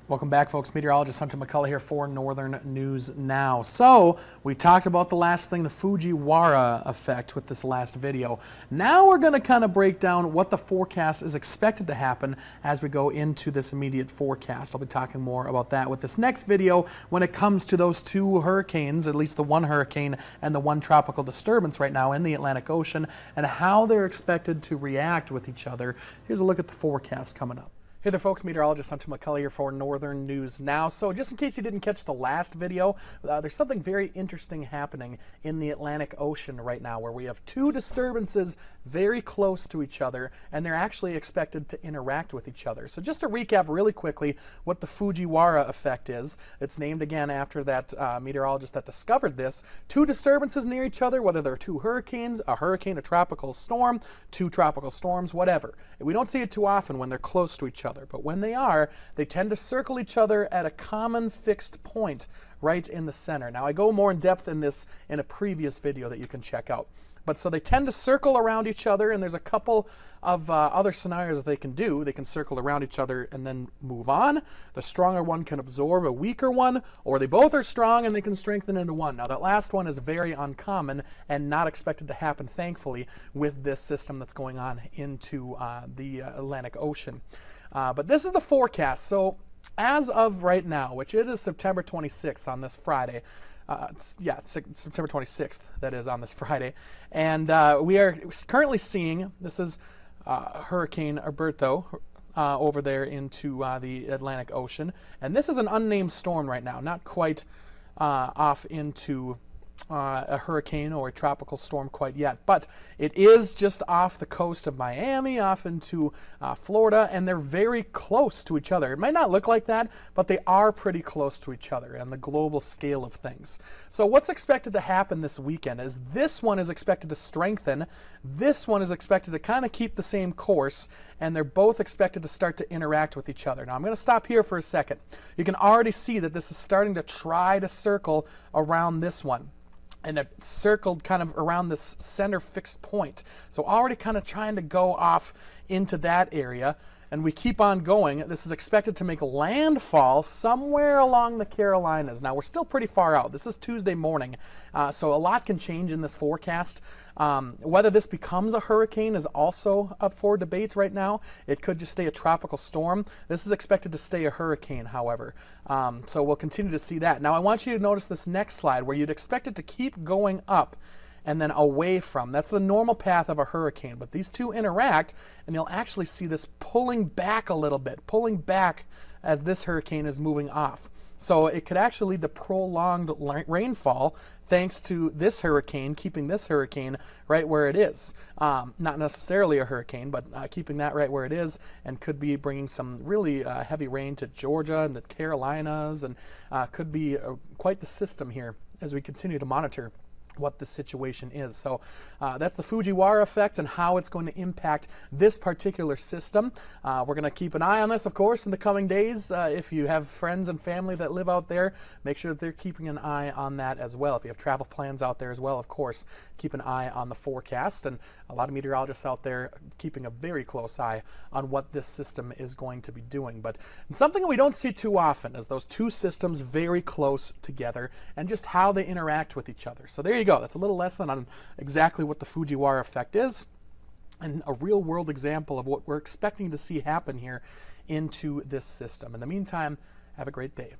Welcome back, folks. Meteorologist Hunter McCullough here for Northern News Now. So, we talked about the last thing, the Fujiwhara effect with this last video. Now we're going to kind of break down what the forecast is expected to happen as we go into this immediate forecast. I'll be talking more about that with this next video when it comes to those two hurricanes, at least the one hurricane and the one tropical disturbance right now in the Atlantic Ocean, and how they're expected to react with each other. Here's a look at the forecast coming up. Hey there, folks. Meteorologist Hunter McCullough here for Northern News Now. So just in case you didn't catch the last video, there's something very interesting happening in the Atlantic Ocean right now where we have two disturbances very close to each other, and they're actually expected to interact with each other. So just to recap really quickly what the Fujiwhara effect is, it's named again after that meteorologist that discovered this. Two disturbances near each other, whether they're two hurricanes, a hurricane, a tropical storm, two tropical storms, whatever. We don't see it too often when they're close to each other. But when they are, they tend to circle each other at a common fixed point right in the center. Now, I go more in depth in this in a previous video that you can check out. But so they tend to circle around each other, and there's a couple of other scenarios that they can do. They can circle around each other and then move on. The stronger one can absorb a weaker one, or they both are strong and they can strengthen into one. Now, that last one is very uncommon and not expected to happen, thankfully, with this system that's going on into the Atlantic Ocean. But this is the forecast. So as of right now, which it is September 26th on this Friday, September 26th, that is, on this Friday, and we are currently seeing, this is Hurricane Alberto over there into the Atlantic Ocean, and this is an unnamed storm right now, not quite off into a hurricane or a tropical storm quite yet, but it is just off the coast of Miami, off into Florida, and they're very close to each other. It might not look like that, but they are pretty close to each other on the global scale of things. So what's expected to happen this weekend is this one is expected to strengthen, this one is expected to kind of keep the same course, and they're both expected to start to interact with each other. Now I'm going to stop here for a second. You can already see that this is starting to try to circle around this one. And it circled kind of around this center fixed point. So already kind of trying to go off into that area. And we keep on going. This is expected to make landfall somewhere along the Carolinas. Now, we're still pretty far out. This is Tuesday morning, so a lot can change in this forecast. Whether this becomes a hurricane is also up for debate right now. It could just stay a tropical storm. This is expected to stay a hurricane, however. So we'll continue to see that. Now, I want you to notice this next slide where you'd expect it to keep going up and then away from. That's the normal path of a hurricane, but these two interact, and you'll actually see this pulling back a little bit, pulling back as this hurricane is moving off. So it could actually lead to prolonged rainfall thanks to this hurricane, keeping this hurricane right where it is. Not necessarily a hurricane, but keeping that right where it is, and could be bringing some really heavy rain to Georgia and the Carolinas, and could be quite the system here as we continue to monitor what the situation is. So that's the Fujiwhara effect and how it's going to impact this particular system. We're going to keep an eye on this, of course, in the coming days. If you have friends and family that live out there, make sure that they're keeping an eye on that as well. If you have travel plans out there as well, of course, keep an eye on the forecast. And a lot of meteorologists out there keeping a very close eye on what this system is going to be doing. But something that we don't see too often is those two systems very close together and just how they interact with each other. So there you go. That's a little lesson on exactly what the Fujiwhara effect is and a real world example of what we're expecting to see happen here into this system. In the meantime, have a great day.